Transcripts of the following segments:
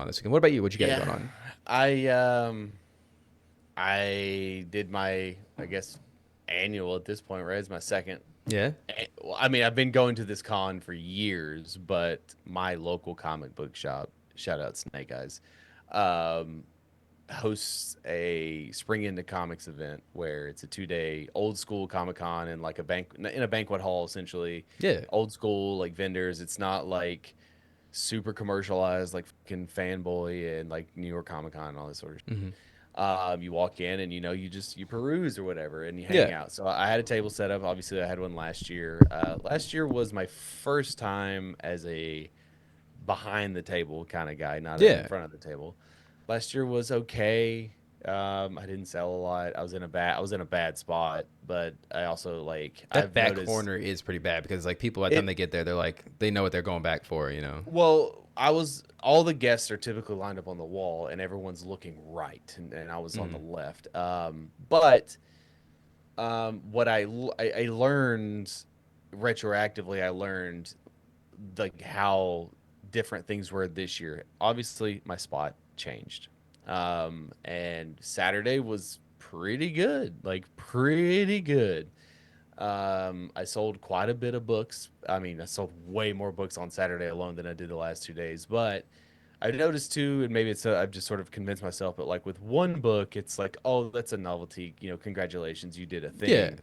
on this weekend. What about you? What you got Yeah, going on? I did my, I guess, annual at this point, right? It's my second. Yeah. Well, I mean, I've been going to this con for years, but my local comic book shop, shout out Snake Eyes, um, hosts a Spring into Comics event where it's a 2 day old school Comic Con and like a bank in a banquet hall, essentially. Yeah. Old school like vendors. It's not like super commercialized like fucking Fanboy and like New York Comic Con and all this sort of shit. Hmm. You walk in and you peruse or whatever and you hang Yeah. out. So I had a table set up. Obviously, I had one last year. Last year was my first time as a behind the table kind of guy, not in Yeah. front of the table. Last year was okay. I didn't sell a lot. I was in a bad spot, but I also like That I've back noticed corner is pretty bad because like people by the time it. they get there, they're like they know what they're going back for. You know. Well, I was all the guests are typically lined up on the wall, and everyone's looking right, and I was on the Hmm. left. But what I learned retroactively, I learned like how different things were this year. Obviously, my spot changed, and Saturday was pretty good, like pretty good. I sold quite a bit of books. I mean, I sold way more books on Saturday alone than I did the last 2 days. But I noticed too, and maybe I've just sort of convinced myself, but like with one book, it's like, oh, that's a novelty. Congratulations, you did a Yeah. thing.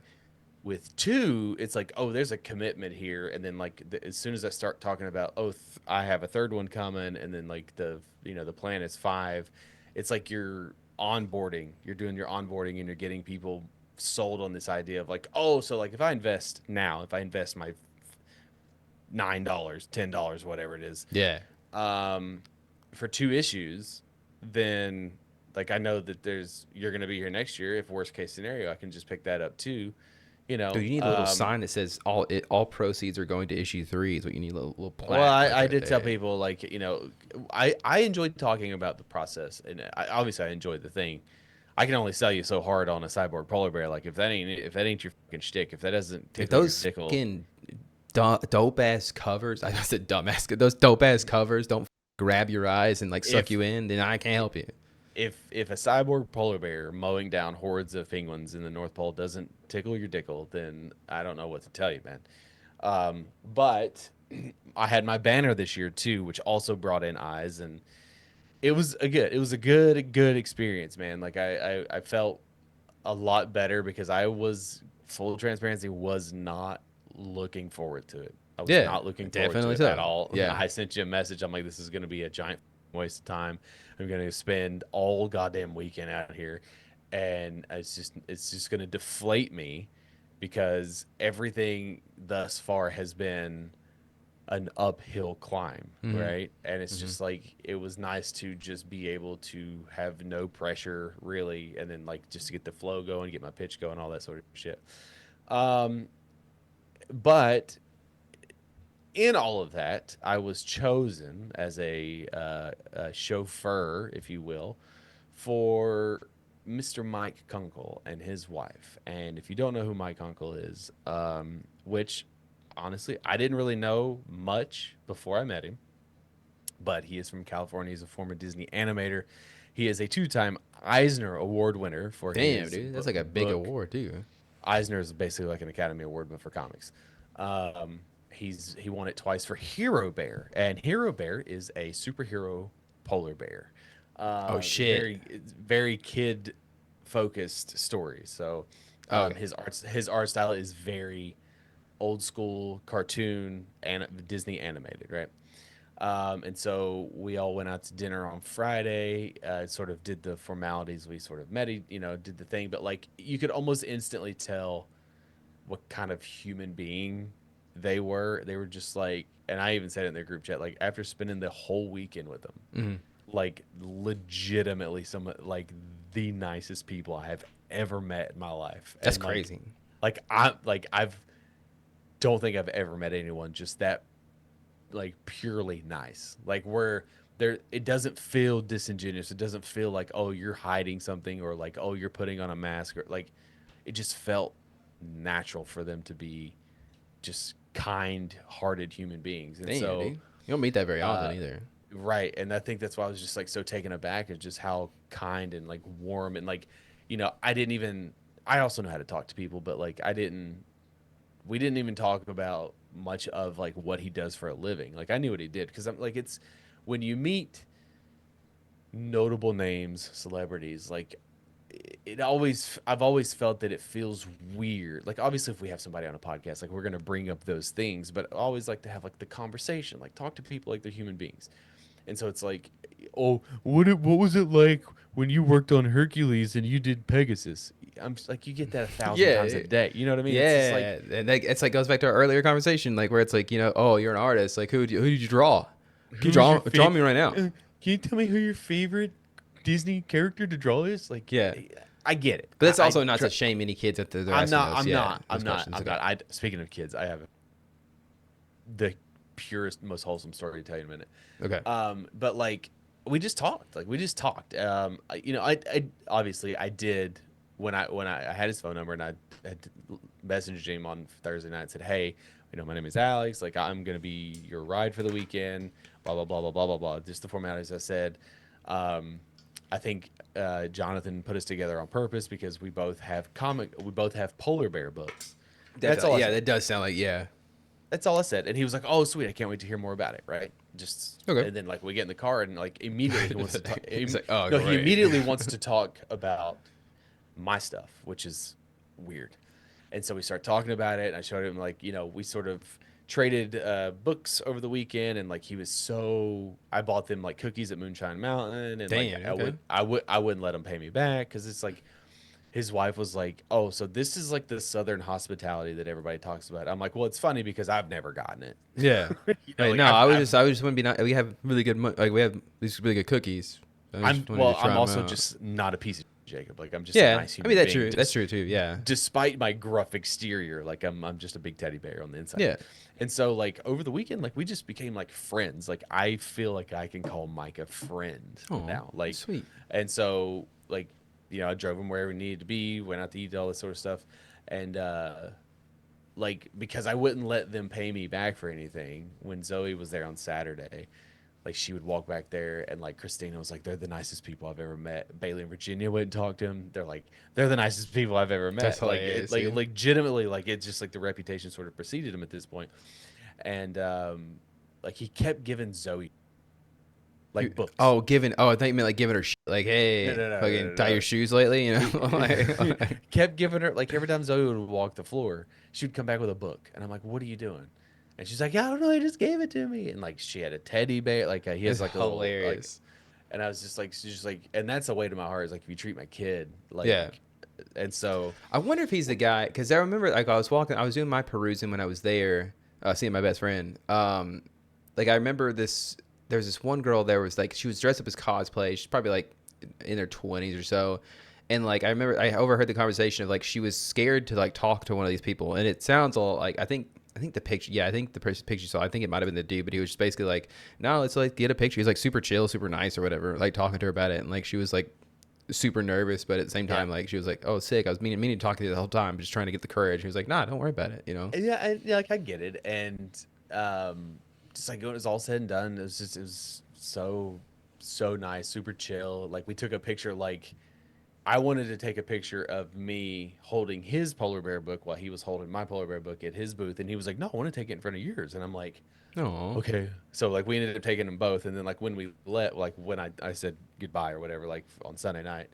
With two, it's like, oh, there's a commitment here. And then like as soon as I start talking about, oh, I have a third one coming, and then like the plan is five. It's like you're onboarding. You're doing your onboarding, and you're getting people sold on this idea of like, oh, so like if I invest now, if I invest my $9, $10, whatever it is, Yeah. um, for two issues, then like I know that you're gonna be here next year. If worst case scenario, I can just pick that up too. You Dude, know, you need a little sign that says all proceeds are going to issue three. Is what you need. A little well, plaque like I right did tell there. people like I enjoyed talking about the process, and obviously I enjoyed the thing. I can only sell you so hard on a cyborg polar bear. Like if that ain't your fucking shtick, if that doesn't If tickle your those dickle, fucking dope ass covers, I said dumbass. Those dope ass covers don't grab your eyes and like suck if you in, then I can't help you. if a cyborg polar bear mowing down hordes of penguins in the North Pole doesn't tickle your dickle, then I don't know what to tell you, man. But I had my banner this year too, which also brought in eyes, and it was a good experience, man. Like I felt a lot better because I was full transparency was not looking forward to it. I was Yeah, not looking forward to definitely it at so. all. Yeah. I sent you a message. I'm like, this is going to be a giant waste of time. I'm going to spend all goddamn weekend out here, and it's just going to deflate me because everything thus far has been an uphill climb, Mm-hmm. right? And it's Mm-hmm. just like it was nice to just be able to have no pressure really, and then like just to get the flow going, get my pitch going, all that sort of shit. Um, but in all of that, I was chosen as a chauffeur, if you will, for Mr. Mike Kunkel and his wife. And if you don't know who Mike Kunkel is, which honestly I didn't really know much before I met him, but he is from California. He's a former Disney animator. He is a two-time Eisner Award winner for Damn, his dude, that's like a big book. award too. Eisner is basically like an Academy Award, but for comics. He won it twice for Hero Bear, and Hero Bear is a superhero polar bear. Oh shit. Very kid focused story. So Okay. his art style is very old school cartoon and Disney animated, right? And so we all went out to dinner on Friday, sort of did the formalities. We sort of met, did the thing, but like you could almost instantly tell what kind of human being they were. They were just like, and I even said it in their group chat, like after spending the whole weekend with them, Mm-hmm. like legitimately some like the nicest people I have ever met in my life. That's And crazy. I've don't think I've ever met anyone just that like purely nice. Like where there it doesn't feel disingenuous. It doesn't feel like oh you're hiding something or like oh you're putting on a mask or like it just felt natural for them to be just kind-hearted human beings. And Damn, dude. so You don't meet that very often uh either. right. And I think that's why I was just like so taken aback at just how kind and like warm and like, I didn't even, I also know how to talk to people, but like we didn't even talk about much of like what he does for a living. Like I knew what he did because I'm like, it's when you meet notable names, celebrities, like I've always felt that it feels weird. Like obviously if we have somebody on a podcast, like we're going to bring up those things, but I always like to have like the conversation, like talk to people like they're human beings. And so it's like, oh, what was it like when you worked on Hercules and you did Pegasus? I'm just like, you get that 1,000 times a Yeah, day. You know what I mean? It's just like, yeah, and like, it's like goes back to our earlier conversation, like where it's like, oh, you're an artist, like who did you draw? Can you who's your draw favorite? me right now? Can you tell me who your favorite Disney character to draw is? Like, Yeah, I get it. but that's also not to shame any kids that they're I'm asking not. those. I'm Yeah, not. those I'm not. questions. I'm Okay. not. Speaking of kids, I have the purest, most wholesome story to tell you in a minute. Okay. But like we just talked. Like we just talked. I obviously I did when I had his phone number and I had messaged him on Thursday night and said, hey, my name is Alex. Like I'm gonna be your ride for the weekend. Blah blah blah blah blah blah blah. Just the formalities I said. Um, I think Jonathan put us together on purpose because we both have polar bear books. That's all Definitely. I Yeah, said. that does sound like yeah. That's all I said. And he was like, "Oh, sweet! I can't wait to hear more about it." Right? Just Okay. and then like we get in the car and like immediately he wants to talk. He's like, oh, No, he great. immediately wants to talk about my stuff, which is weird. And so we start talking about it. And I showed him like we sort of traded books over the weekend, and like he was so I bought them like cookies at Moonshine Mountain, and like Damn. Okay. I wouldn't let him pay me back because it's like his wife was like, "Oh, so this is like the Southern hospitality that everybody talks about." I'm like, "Well, it's funny because I've never gotten it." Yeah. Right. Like No, I was just want to be not. We have really good, like we have these really good cookies. I just wanted to try I'm them also out. just not a piece of Jacob. Like I'm just a Yeah. nice I mean human that's being. true. That's true too. Yeah. Despite my gruff exterior, like I'm just a big teddy bear on the inside. Yeah. And so like over the weekend, like we just became like friends. Like I feel like I can call Mike a friend Oh, now. Like, sweet. and so like I drove him wherever we needed to be, went out to eat, all this sort of stuff, and like because I wouldn't let them pay me back for anything when Zoe was there on Saturday. Like she would walk back there and like Christina was like, they're the nicest people I've ever met. Bailey and Virginia went and talked to him. They're like, they're the nicest people I've ever That's met. Like hilarious, like dude. legitimately, like it's just like the reputation sort of preceded him at this point. And like he kept giving Zoe like books. Oh, giving. Oh, I thought you meant like giving her shit. Like, No, hey, no, no, no, fucking no, tie your no. shoes lately. He Like, kept giving her like every time Zoe would walk the floor, she would come back with a book, and I'm like, "What are you doing?" And she's like, "I don't know. He just gave it to me." And like she had a teddy bear, like he has it's like a little like, hilarious. and I was just like, she's just like, and that's a way to my heart is like if you treat my kid Yeah. like, and so I wonder if he's the guy because I remember like I was doing my perusing when I was there, seeing my best friend. Like I remember this. There's this one girl there was like she was dressed up as cosplay. She's probably like in her 20s or so, and like I remember I overheard the conversation of like she was scared to like talk to one of these people, and it sounds all like I think the picture, yeah, I think the picture you saw, I think it might have been the dude, but he was just basically like, no, let's like get a picture. He's like super chill, super nice or whatever, like talking to her about it, and like she was like super nervous, but at the same yeah, time, like she was like, "Oh, sick." I was meaning to talk to you the whole time, just trying to get the courage. He was like, "Nah, don't worry about it." yeah, yeah, like I get it, and just like when it was all said and done, it was so nice, super chill. Like we took a picture like I wanted to take a picture of me holding his polar bear book while he was holding my polar bear book at his booth, and he was like, "No, I want to take it in front of yours." And I'm like, Oh, "Okay." So like we ended up taking them both, and then like when we like when I said goodbye or whatever, like on Sunday night,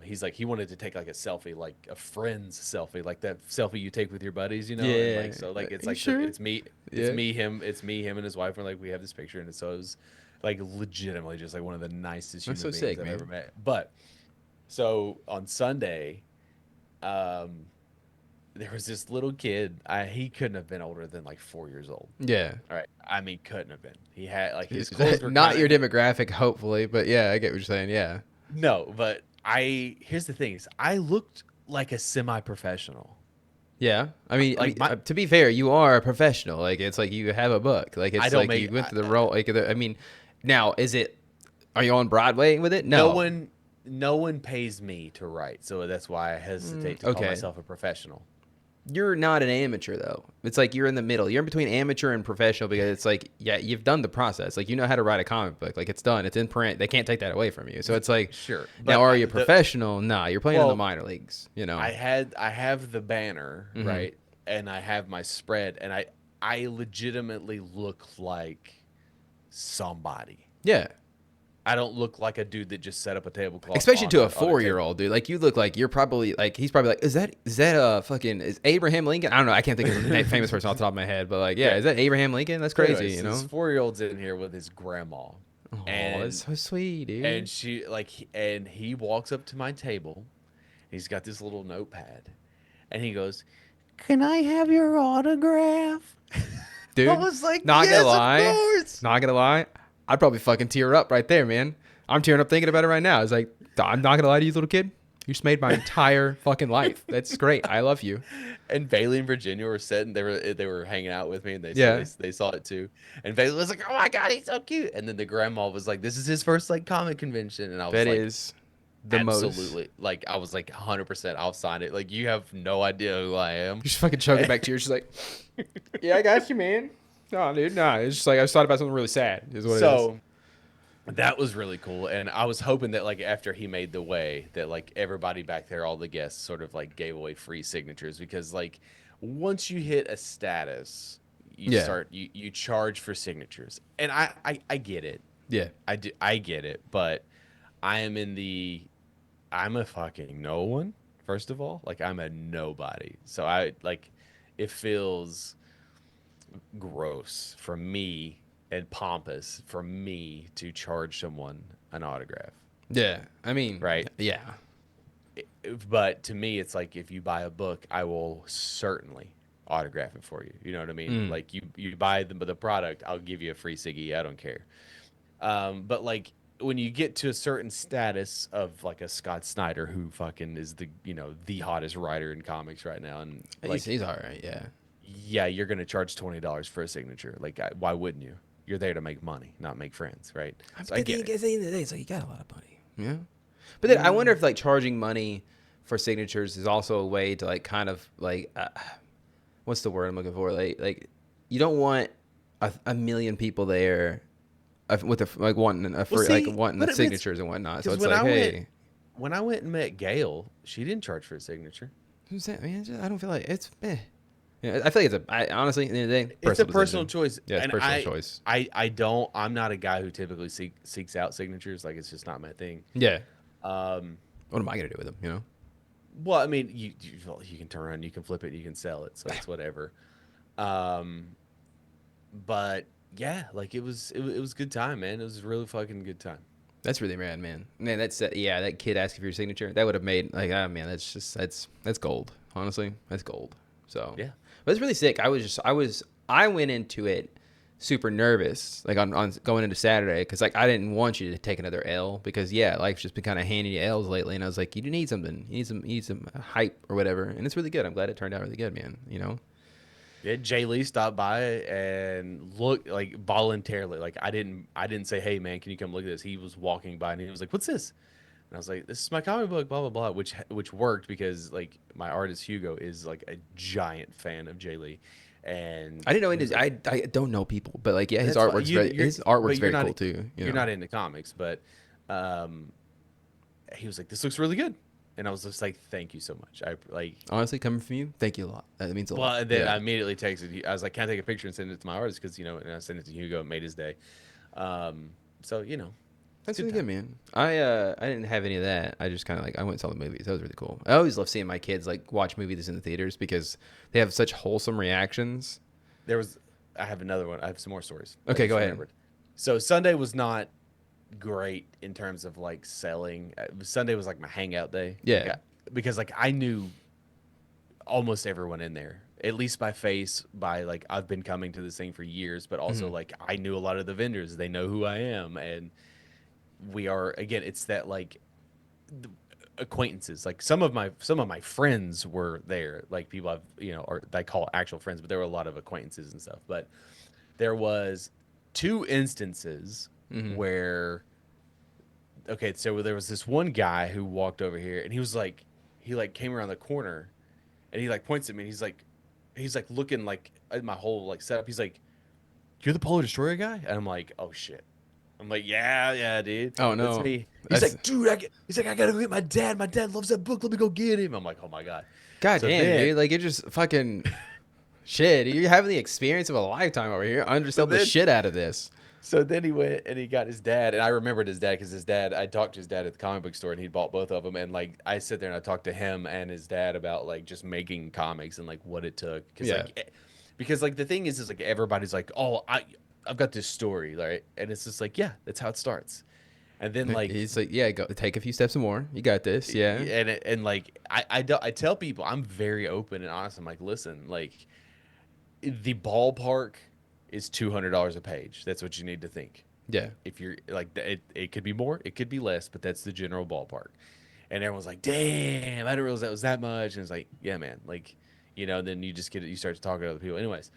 he's like he wanted to take like a selfie, like a friend's selfie, like that selfie you take with your buddies, and yeah. like so like it's You like sure? it's Yeah. me, him, and his wife, and like we have this picture, and so it was like legitimately just like one of the nicest That's human so beings sick, I've ever man. met. But so on Sunday, um, there was this little kid. He couldn't have been older than like 4 years old. Yeah. All right, I mean, couldn't have been. He had like his clothes were Not kind your of demographic, hopefully, but yeah, I get what you're saying. Yeah. no, but here's the thing is I looked like a semi-professional. Yeah, Like my to be fair, you are a professional. Like it's like you have a book. Like I it's don't like make you went through the role. Like I mean, now is it? Are you on Broadway with it? no No. one no one pays me to write, so that's why I hesitate to call Okay. myself a professional. you're not an amateur though. It's like you're in the middle. You're in between amateur and professional because it's like, yeah, you've done the process. Like you know how to write a comic book. Like it's done. It's in print. They can't take that away from you. So it's like, Sure, now but are you a professional? Nah, you're playing in the well, minor leagues. You know. I have the banner, Hmm. right? And I have my spread, and I legitimately look like somebody. Yeah. I don't look like a dude that just set up a tablecloth Especially to a on a table. 4-year-old dude. Like you look like you're probably like he's probably like, is that fucking is Abraham Lincoln? I don't know. I can't think of a famous person off the top of my head, but like, yeah, Yeah. is that Abraham Lincoln? That's So crazy, anyways, you this know? 4-year-old's in here with his grandma, Oh, that's and so sweet, dude. she like and he walks up to my table. He's got this little notepad, and he goes, "Can I have your autograph?" I Dude, was like, not gonna "Yes, of lie, course." not gonna lie, I'd probably fucking tear up right there, man. I'm tearing up thinking about it right now. It's like, I'm not gonna lie to you, little kid. You just made my entire fucking life. That's great. I love you. And Bailey and Virginia were sitting. They were hanging out with me, and Yeah, they saw it too. And Bailey was like, "Oh my god, he's so cute!" And then the grandma was like, "This is his first like comic convention," and I was that like, is the most. "Absolutely!" Like I was like, "100%, I'll sign it." Like you have no idea who I am. You just fucking choking back tears. She's like, yeah, I got you, man. No, dude, no. It's just like I just thought about something really sad. Is what it is. So that was really cool, and I was hoping that like after he made the way, that like everybody back there, all the guests, sort of like gave away free signatures because like once you hit a status, Yeah, you charge for signatures, and I get it, yeah, I get it, but I am in the I'm a fucking no one. First of all, like I'm a nobody, so I like it feels gross for me and pompous for me to charge someone an autograph, yeah. I mean, right? yeah, But to me, it's like if you buy a book, I will certainly autograph it for you. You know what I mean? mm, Like you buy the product, I'll give you a free ciggy. I don't care. But like when you get to a certain status of like a Scott Snyder, who fucking is the the hottest writer in comics right now, and he's like he's all right. Yeah, yeah, you're gonna charge $20 for a signature. Like, why wouldn't you? You're there to make money, not make friends, right? So but I the get thing it. is, at the end of the day, it's like you got a lot of money. Yeah, but then I wonder if like charging money for signatures is also a way to like kind of like what's the word I'm looking for? Like you don't want a million people there with a like wanting a Well, free like see, wanting the but it's signatures and whatnot. So because it's like, hey, when I went and met Gail, she didn't charge for a signature. who's that man? I don't feel like it's. Yeah, I feel like honestly, at the end of the day, It's a personal personal decision. choice, Yeah, it's and personal choice. I don't. I'm not a guy who typically seeks out signatures. Like it's just not my thing. Yeah. Um, What am I gonna do with them? You know. well, I mean, you can turn around, you can flip it, you can sell it, so it's whatever. Um, but yeah, like it was a good time, man. It was a really fucking good time. That's really rad, man. Man, that's yeah. That kid asking for your signature, that would have made like, ah, man, that's just that's gold. Honestly, that's gold. So, Yeah. but it's really sick. I went into it super nervous, like on going into Saturday, because like I didn't want you to take another L because yeah, life's just been kind of handing you L's lately, and I was like, you need something, you need some hype or whatever, and it's really good. I'm glad it turned out really good, man. You know. Yeah, Jay Lee stopped by and looked like voluntarily. Like I didn't say, "Hey man, can you come look at this?" He was walking by and he was like, "What's this?" And I was like, "This is my comic book, blah blah blah," which worked because like my artist Hugo is like a giant fan of Jay Lee, and I didn't know he any. was like, I don't know people, but like yeah, "That's fine. his artwork's But very cool too. You you're know. not into comics, but um, he was like, "This looks really good," and I was just like, "Thank you so much." I like Honestly, coming from you, thank you a lot. That means a lot. Well, and then Yeah. I immediately texted. I was like, "Can I take a picture and send it to my artist?" Because and I sent it to Hugo. It made his day. So it's a That's good really time. good, man. I didn't have any of that. I just kind of like I went and saw the movies. That was really cool. I always love seeing my kids like watch movies in the theaters because they have such wholesome reactions. There was. I have another one. I have some more stories. I Okay, just go ahead. remembered. So Sunday was not great in terms of like selling. Sunday was like my hangout day. Yeah. Because like I knew almost everyone in there, at least by face, by like I've been coming to this thing for years, but also Hmm. like I knew a lot of the vendors. They know who I am, and we are again. It's that like acquaintances. Like some of my friends were there, like people I've or I call actual friends, but there were a lot of acquaintances and stuff. But there was two instances Hmm. where so there was this one guy who walked over here, and he was like he like came around the corner, and he like points at me. And he's like looking like at my whole like setup. He's like, "You're the Polar Destroyer guy?" And I'm like, "Oh shit." I'm like, yeah, dude, Oh that's no. me. He's That's like, dude, he's like, I gotta go get my dad. My dad loves that book. Let me go get him. I'm like, oh my god. God So damn, then, dude. Like you're just fucking shit. You're having the experience of a lifetime over here. I so undersell the then, shit out of this. so then he went and he got his dad, and I remembered his dad because his dad. I talked to his dad at the comic book store, and he bought both of them. And like, I sit there and I talked to him and his dad about like just making comics and like what it took, Yeah. because like the thing is like everybody's like, oh, I've got this story, right? And it's just like, yeah, that's how it starts. And then like He's like, yeah, go take a few steps more. You got this. Yeah. and like I tell people I'm very open and honest. I'm like, listen, like the ballpark is $200 a page. That's what you need to think. Yeah. If you're like it could be more, it could be less, but that's the general ballpark. And everyone's like, damn, I didn't realize that was that much. And it's like, yeah, man, like, then you just you start to talk to other people. Anyways,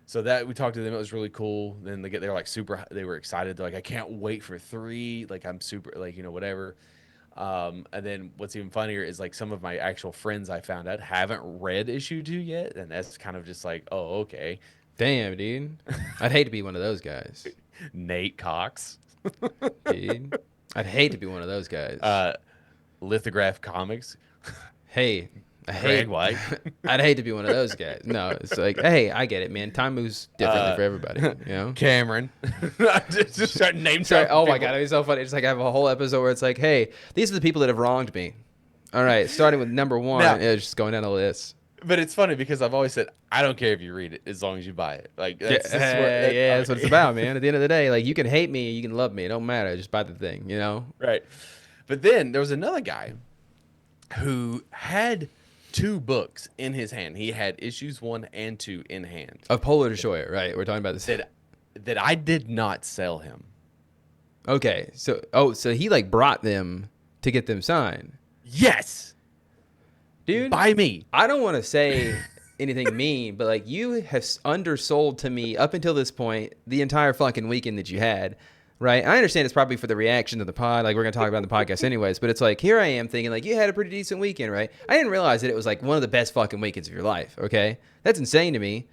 so that we talked to them, it was really cool. Then they're like they were excited. They're like, I can't wait for 3. Like I'm super, like, whatever. And then what's even funnier is like some of my actual friends I found out haven't read issue 2 yet, and that's kind of just like, oh, okay. Damn, dude. I'd hate to be one of those guys, Nate Cox, dude. I'd hate to be one of those guys. Lithograph Comics, Hey, I Greg hate. White, I'd hate to be one of those guys. No, it's like, hey, I get it, man. Time moves differently for everybody. Cameron. Just start name Sorry. dropping Oh my people. god, it'd be so funny. It's like I have a whole episode where it's like, hey, these are the people that have wronged me. All right, starting with number 1, Now, it's just going down the list. but it's funny because I've always said I don't care if you read it as long as you buy it. Like Yeah, that's what it's about, man. At the end of the day, like you can hate me, you can love me. It don't matter. Just buy the thing. Right. But then there was another guy who had 2 books in his hand. He had issues 1 and 2 in hand. Of Polar Destroyer, right? We're talking about this. That I did not sell him. Okay, so he like brought them to get them signed, Yes, dude. by me. I don't want to say anything mean, but like you have undersold to me up until this point the entire fucking weekend that you had, right? I understand it's probably for the reaction to the pod, like we're gonna talk about in the podcast anyways. But it's like here I am thinking like you had a pretty decent weekend, right? I didn't realize that it was like one of the best fucking weekends of your life. Okay, that's insane to me.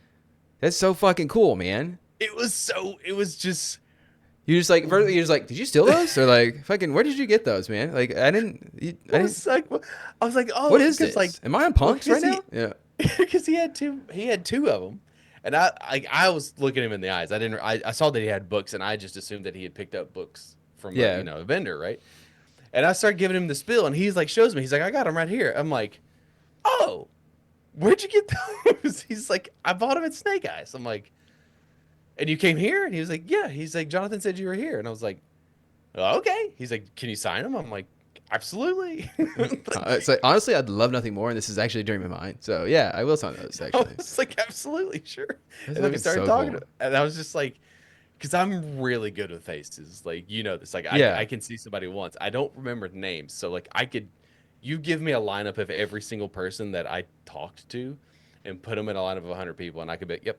That's so fucking cool, man. It was just. You're just like, did you steal those? Or like, fucking, where did you get those, man? Like, I didn't. I was like, oh, What is this? like, Am I on punks right now? Yeah. Because he had 2 of them, and I was looking him in the eyes. I saw that he had books, and I just assumed that he had picked up books from a vendor, right? And I started giving him the spill, and he's like, shows me. He's like, I got them right here. I'm like, oh, where'd you get those? He's like, I bought them at Snake Eyes. I'm like, and you came here? And he was like, yeah. He's like, Jonathan said you were here. And I was like, oh, okay. He's like, can you sign them? I'm like, absolutely. It's like, honestly, I'd love nothing more. And this is actually a dream of mine. So, yeah, I will sign those, I actually. was like, absolutely, sure. That's And then we fucking started so talking, cool. and I was just like, because I'm really good with faces. Like, this. Like, Yeah. I can see somebody once. I don't remember names. So, like, you give me a lineup of every single person that I talked to and put them in a line of 100 people, and I could be, yep,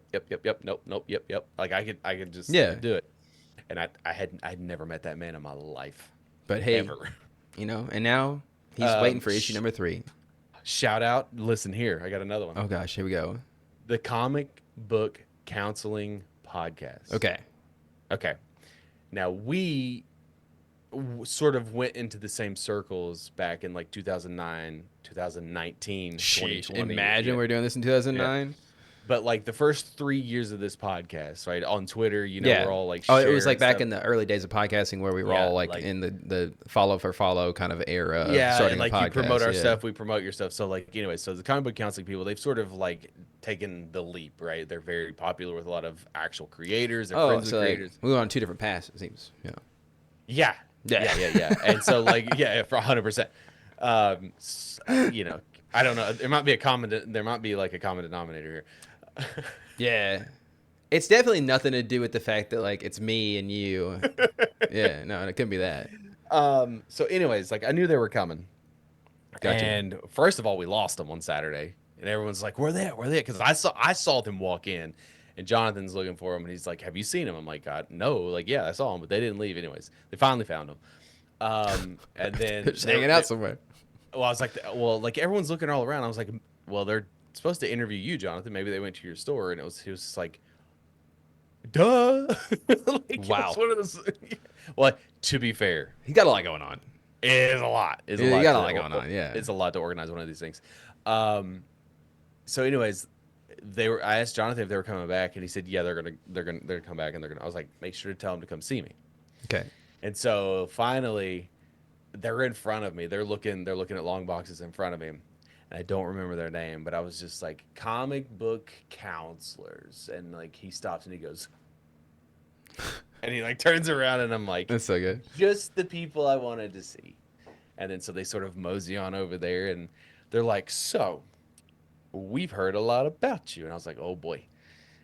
nope, yep. Like, I could just do it. And I'd never met that man in my life. But hey, Ever. and now he's waiting for issue number 3. Shout out. Listen here. I got another one. Oh, gosh, here we go. The Comic Book Counseling Podcast. Okay. Now, we sort of went into the same circles back in like 2009, 2019, Sheesh, 2020. imagine we're doing this in 2009. But like the first 3 years of this podcast, right, on Twitter, we're all like, it was like sharing back stuff. in the early days of podcasting where we were all like in the follow for follow kind of era of Yeah, starting and like a podcast. you promote our stuff, we promote your stuff. So like, anyway, so the comic book counseling people, they've sort of like taken the leap, right? They're very popular with a lot of actual creators and friends of creators. We went on 2 different paths, it seems. Yeah. And so like, for 100%. I don't know. There might be like a common denominator here. Yeah. It's definitely nothing to do with the fact that like it's me and you. Yeah, no, it couldn't be that. So anyways, like I knew they were coming. Gotcha. And first of all, we lost them on Saturday. And everyone's like, where they at? Because I saw them walk in, and Jonathan's looking for them, and he's like, have you seen them? I'm like, God, no. Like, yeah, I saw them, but they didn't leave anyways. They finally found them. And then They're just hanging out somewhere. Well, I was like, well, like everyone's looking all around. I was like, well, they're supposed to interview you, Jonathan. Maybe they went to your store, and he was just like, duh. Like, it was Wow. one of those. Well, to be fair, He got a lot going on. it is a lot. It's a Yeah, you lot got a to lot going on. Yeah. it's a lot to organize one of these things. Um, so anyways, I asked Jonathan if they were coming back, and he said, yeah, they're gonna come back, and they're gonna. I was like, make sure to tell them to come see me. Okay. And so finally, they're in front of me. They're looking at long boxes in front of me. And I don't remember their name, but I was just like, comic book counselors. And like he stops and he goes, and he like turns around, and I'm like, That's so good. just the people I wanted to see. And then so they sort of mosey on over there, and they're like, so we've heard a lot about you. And I was like, oh boy.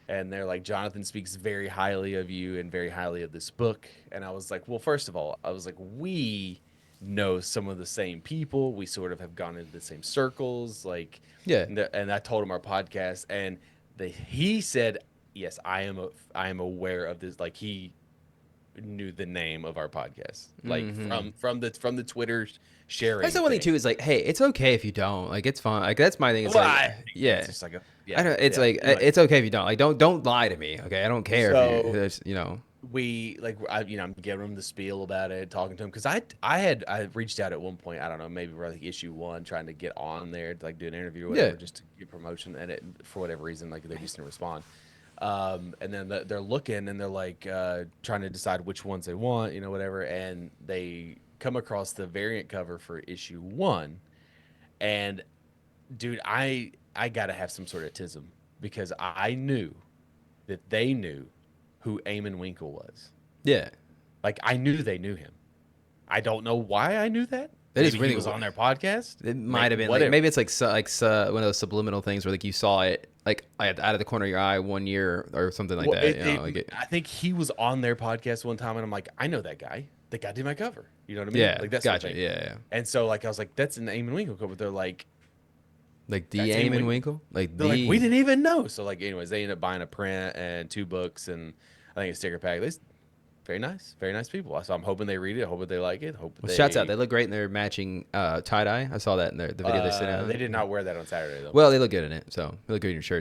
And they're like, Jonathan speaks very highly of you and very highly of this book. And I was like, well, first of all, I was like, we know some of the same people. We sort of have gone into the same circles. Like, Yeah. and I told him our podcast, and he said, yes, I am aware of this. Like, he knew the name of our podcast, like from the Twitter sharing. That's the one thing thing. too. Is like, hey, it's okay if you don't. Like, it's fine. Like, that's my thing. It's Well, like, yeah. it's just like a, I yeah, don't. It's yeah. like Anyway. it's okay if you don't. Like, don't lie to me. Okay, I don't care if you. So- There's, you know. I'm giving him the spiel about it, talking to him, because I reached out at one point, I don't know, maybe like issue 1, trying to get on there to like do an interview or whatever, Yeah. just to get promotion, and it, for whatever reason, like they just didn't respond. And then they're looking, and they're like trying to decide which ones they want, whatever, and they come across the variant cover for issue 1, and dude, I gotta have some sort of tism, because I knew that they knew who Eamon Winkle was. Yeah. Like, I knew they knew him. I don't know why I knew that. That is Maybe really he was weird. on their podcast. It might have been like, whatever. maybe it's like one of those subliminal things where like you saw it like out of the corner of your eye one year or something like Well, that. I think he was on their podcast one time, and I'm like, I know that guy. That guy did my cover. You know what I mean? Yeah. Like, that's what Gotcha. I mean. Yeah. And so, like, I was like, that's an Eamon Winkle cover. They're like, Like the That's Eamon Eamon Winkle. Like they're the. like, we didn't even know. So, like, anyways, they ended up buying a print and 2 books, and I think a sticker pack. Very nice people. So I'm hoping they read it. I hope they like it. Well, shouts out. They look great in their matching tie dye. I saw that in the video they sent out. They did not wear that on Saturday though. Well, they look good in it. So they look good in your shirt.